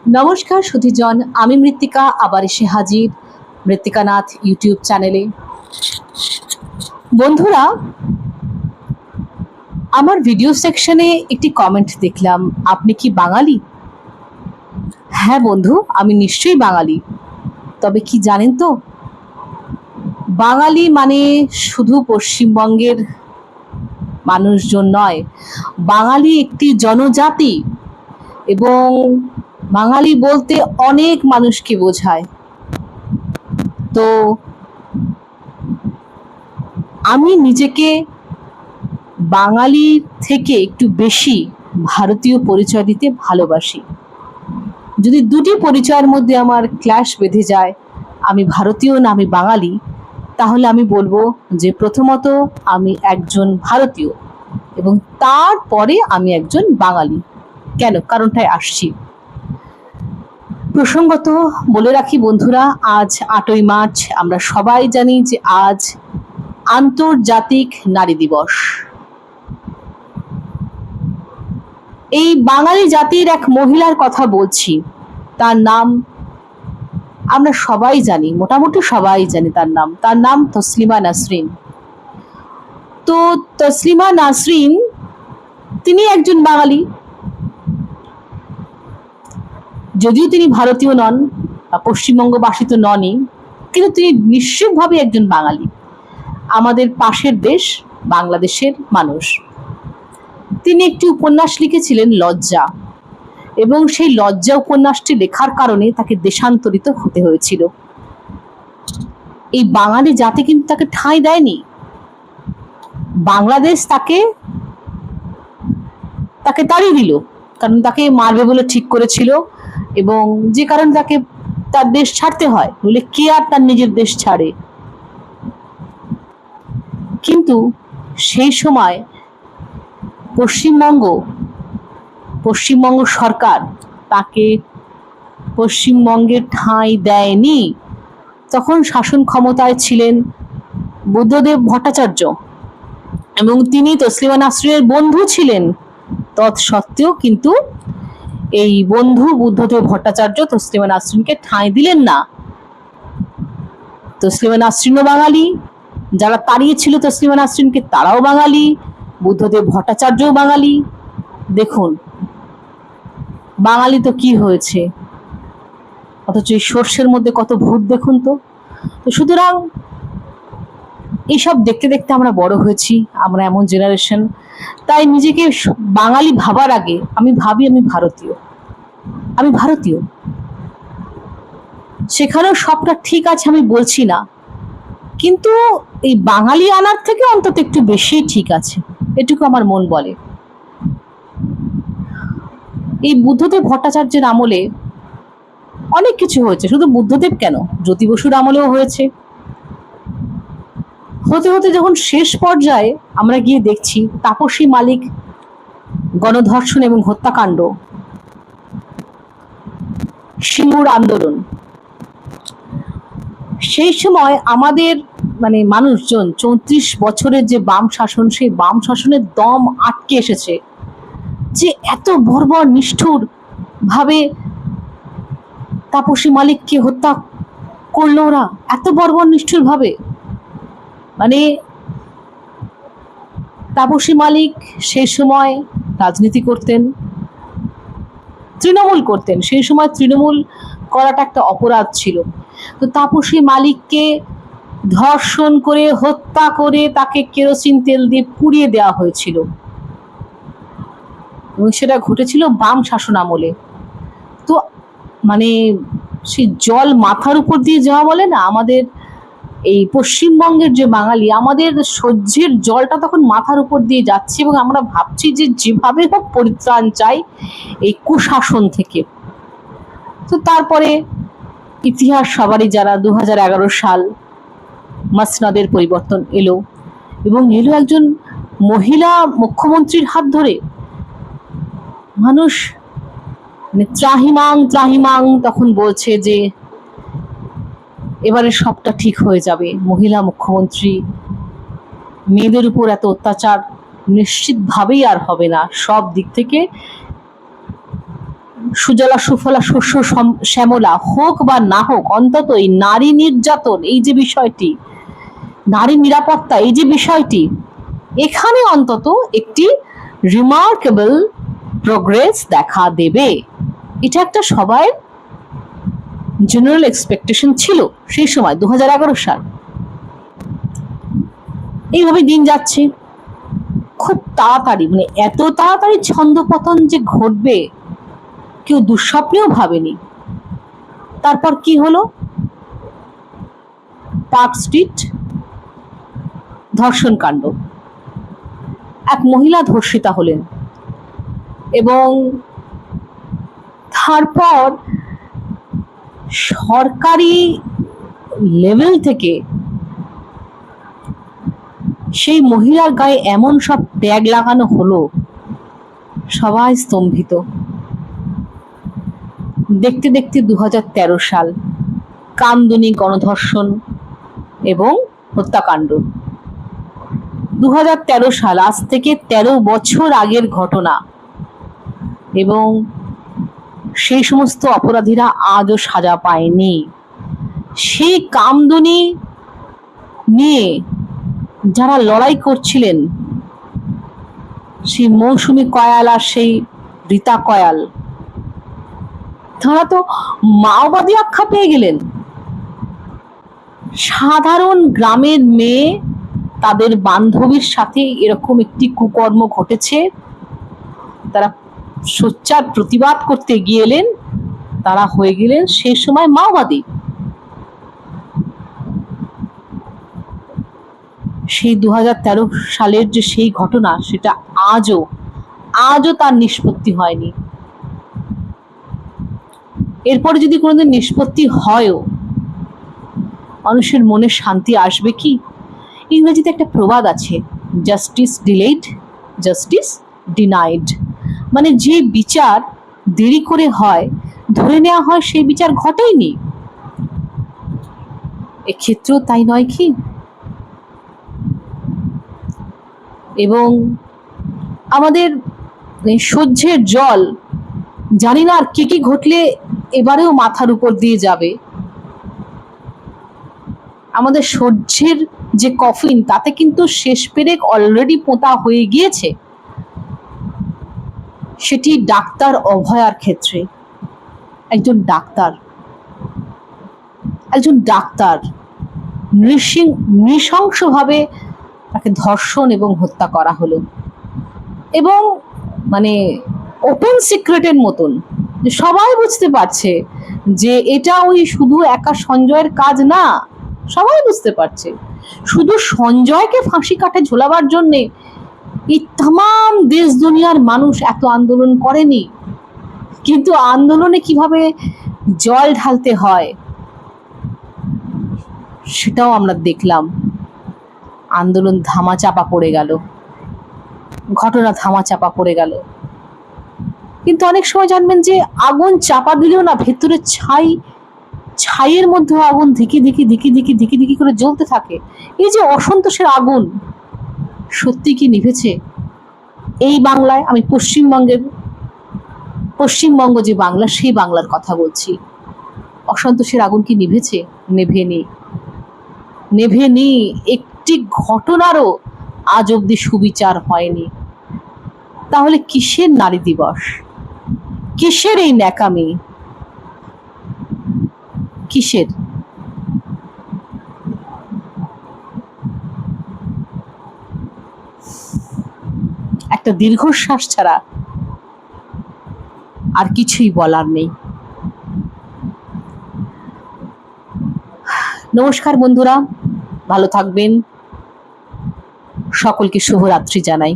নমস্কার সুধীজন, আমি মৃত্তিকা আবার এসে হাজির মৃত্তিকানাথ ইউটিউব চ্যানেলে। বন্ধুরা, আমার ভিডিও সেকশনে একটি কমেন্ট দেখলাম, আপনি কি বাঙালি? হ্যাঁ বন্ধু, আমি নিশ্চয়ই বাঙালি। তবে কি জানেন তো, বাঙালি মানে শুধু পশ্চিমবঙ্গের মানুষজন নয়, বাঙালি একটি জনজাতি এবং বাঙালি বলতে অনেক মানুষকে বোঝায়। তো আমি নিজেকে বাঙালির থেকে একটু বেশি ভারতীয় পরিচয় দিতে ভালোবাসি। যদি দুটি পরিচয়ের মধ্যে আমার ক্ল্যাশ বেঁধে যায়, আমি ভারতীয় না আমি বাঙালি, তাহলে আমি বলবো যে প্রথমত আমি একজন ভারতীয় এবং তারপরে আমি একজন বাঙালি। কেন? কারণটায় আসছি। প্রসঙ্গত বলে রাখি বন্ধুরা, আজ 8ই মার্চ। আমরা সবাই জানি যে আজ আন্তর্জাতিক নারী দিবস। এই বাঙালি জাতির এক মহিলার কথা বলছি, তার নাম আমরা সবাই জানি, মোটামুটি সবাই জানি তার নাম তসলিমা নাসরিন। তো তসলিমা নাসরিন তিনি একজন বাঙালি, যদিও তিনি ভারতীয় নন, পশ্চিমবঙ্গবাসী তো ননই, কিন্তু তিনি নিশ্চিতভাবে একজন বাঙালি, আমাদের পাশের দেশ বাংলাদেশের মানুষ। তিনি একটি উপন্যাস লিখেছিলেন লজ্জা, এবং সেই লজ্জা উপন্যাসটি লেখার কারণে তাকে দেশান্তরিত হতে হয়েছিল। এই বাঙালি জাতি কিন্তু তাকে ঠাঁই দেয়নি, বাংলাদেশ তাকে তাড়িয়ে দিল, কারণ তাকে মারবে বলে ঠিক করেছিল, এবং যে কারণে তাকে তার দেশ ছাড়তে হয়, বলে কে আর তার নিজের দেশ ছাড়ে। কিন্তু সেই সময় পশ্চিমবঙ্গ সরকার তাকে পশ্চিমবঙ্গের ঠাঁই দেয়নি। তখন শাসন ক্ষমতায় ছিলেন বুদ্ধদেব ভট্টাচার্য এবং তিনি তসলিমা নাসরিনের বন্ধু ছিলেন। তৎসত্ত্বেও কিন্তু এই বন্ধু বুদ্ধদেব ভট্টাচার্য তসলিমা নাসরিনকে ঠাঁই দিলেন না। তসলিমা নাসরিনও বাঙালি, যারা তাড়িয়েছিল তসলিমা নাসরিনকে তারাও বাঙালি, বুদ্ধদেব ভট্টাচার্যও বাঙালি। দেখুন বাঙালি তো কি হয়েছে, অথচ এই সর্ষের মধ্যে কত ভূত দেখুন তো। সুতরাং এইসব দেখতে দেখতে আমরা বড় হয়েছি, আমরা এমন জেনারেশন, তাই নিজেকে বাঙালি ভাবার আগে আমি ভাবি আমি ভারতীয়। সেখানেও সবটা ঠিক আছে আমি বলছি না, কিন্তু এই বাঙালি আনার থেকে অন্তত একটু বেশি ঠিক আছে, এটুকু আমার মন বলে। এই বুদ্ধদেব ভট্টাচার্যের আমলে অনেক কিছু হয়েছে, শুধু বুদ্ধদেব কেন, জ্যোতি বসুর আমলেও হয়েছে। হতে হতে যখন শেষ পর্যায়ে আমরা গিয়ে দেখছি তাপসী মালিক গণধর্ষণ এবং হত্যাকাণ্ড, সিঙ্গুর আন্দোলন, সেই সময় আমাদের মানুষজন 34 বছরের যে বাম শাসন, সেই বাম শাসনের দম আটকে এসেছে যে এত বর্বর নিষ্ঠুর ভাবে তাপসী মালিককে হত্যা করলো ওরা, এত বর্বর নিষ্ঠুর ভাবে। তাপসী মালিক সেই সময় রাজনীতি করতেন, তৃণমূল করতেন, সেই সময় তৃণমূল করাটা একটা অপরাধ ছিল। তো তাপসী মালিককে ধর্ষণ করে হত্যা করে তাকে কেরোসিন তেল দিয়ে পুড়িয়ে দেওয়া হয়েছিল, এবং সেটা ঘটেছিল বাম শাসন আমলে। তো সেই জল মাথার উপর দিয়ে যাওয়া বলে না, আমাদের এই পশ্চিমবঙ্গের যে বাঙালি, আমাদের সহ্যের জলটা তখন মাথার উপর দিয়ে যাচ্ছে, এবং আমরা ভাবছি যে যেভাবে হোক পরিত্রাণ চাই এই কুশাসন থেকে। তো তারপরে ইতিহাস সবারই যারা 2011 সাল মাসনাদের পরিবর্তন এলো, এবং এলো একজন মহিলা মুখ্যমন্ত্রীর হাত ধরে। মানুষ ত্রাহিমাং তখন বলছে যে এবারে সবটা ঠিক হয়ে যাবে, মহিলা মুখ্যমন্ত্রী, মেয়েদের উপর এত অত্যাচার নিশ্চিতভাবেই আর হবে না, সব দিক থেকে সুজলা সুফলা শস্য শ্যামলা হোক বা না হোক, অন্তত এই নারী নির্যাতন এই যে বিষয়টি, নারী নিরাপত্তা এই যে বিষয়টি, এখানে অন্তত একটি রিমার্কেবল প্রোগ্রেস দেখা দেবে। এটা একটা সবাই জেনারেল এক্সপেকটেশন ছিল সেই সময় 2011 সাল। এইভাবে দিন যাচ্ছে খুব তাড়াতাড়ি, মানে এত তাড়াতাড়ি ছন্দপতন যে ঘটবে কেউ দুঃস্বপ্নেও ভাবেনি। তারপর কি হলো? পার্ক স্ট্রিট ধর্ষণ কাণ্ড, এক মহিলা ধর্ষিতা হলেন এবং তারপর সরকারি লেভেল থেকে সেই মহিলার গায়ে এমন সব ট্যাগ লাগানো হলো, সবাই স্তম্ভিত। দেখতে দেখতে 2013 সাল, কামদুনি গণধর্ষণ এবং হত্যাকাণ্ড। 2013 সাল, আজ থেকে 13 বছর আগের ঘটনা, এবং সেই সমস্ত অপরাধীরা আজও সাজা পায়নি। সেই কামদুনি নিয়ে যারা লড়াই করছিলেন, সেই মৌসুমী কয়াল আর সেই রীতা কয়াল, তারা তো মাওবাদী আখ্যা পেয়ে গেলেন। সাধারণ গ্রামের মেয়ে তাদের বান্ধবীর সাথে এরকম একটি কুকর্ম ঘটেছে, তারা সোচ্চার প্রতিবাদ করতে গিয়েলেন, তারা হয়ে গেলেন সেই সময় মাওবাদী। সেই 2013 সালের যে সেই ঘটনা, সেটা আজও তার নিষ্পত্তি হয়নি। এরপরে যদি কোনোদিন নিষ্পত্তি হয়ও, মানুষের মনে শান্তি আসবে কি? ইংরেজিতে একটা প্রবাদ আছে, জাস্টিস ডিলেড, জাস্টিস ডিনাইড। মানে যে বিচার দেরি করে হয়, ধরে নেওয়া হয় সেই বিচার ঘটেইনি। এক্ষেত্রেও তাই নয় কি? এবং আমাদের সহ্যের জল, জানি না আর কি কি ঘটলে এবারেও মাথার উপর দিয়ে যাবে। আমাদের সহ্যের যে কফিন, তাতে কিন্তু শেষ পেরেক অলরেডি পোঁতা হয়ে গিয়েছে। সেটি ডাক্তার অভয়ার ক্ষেত্রে। একজন ডাক্তার নৃশংসভাবে তাকে ধর্ষণ এবং হত্যা করা হলো, এবং মানে ওপেন সিক্রেটের মতন, সবাই বুঝতে পারছে যে এটা ওই শুধু একা সঞ্জয়ের কাজ না। সবাই বুঝতে পারছে, শুধু সঞ্জয়কে ফাঁসি কাঠে ঝোলাবার জন্যে এই তাম দেশ দুনিয়ার মানুষ এত আন্দোলন করেনি। কিন্তু আন্দোলনে কিভাবে জল ঢালতে হয় সেটাও আমরা দেখলাম। আন্দোলন ধামাচাপা পড়ে গেল, ঘটনা ধামাচাপা পড়ে গেল। কিন্তু অনেক সময় জানবেন যে আগুন চাপা দিলেও না, ভেতরে ছাইয়ের মধ্যে আগুন ধিকি ধিকি করে জ্বলতে থাকে। এই যে অসন্তোষের আগুন, সত্যি কি নিভেছে এই বাংলায়? আমি পশ্চিমবঙ্গ যে বাংলা, সেই বাংলার কথা বলছি। অসন্তোষের আগুন কি নিভেছে? নেভেনি। একটি ঘটনারও আজ অব্দি সুবিচার হয়নি। তাহলে কিসের নারী দিবস? কিসের এই ন্যাকামি? কিসের? একটা দীর্ঘশ্বাস ছাড়া আর কিছুই বলার নেই। নমস্কার বন্ধুরা, ভালো থাকবেন। সকলকে শুভরাত্রি জানাই।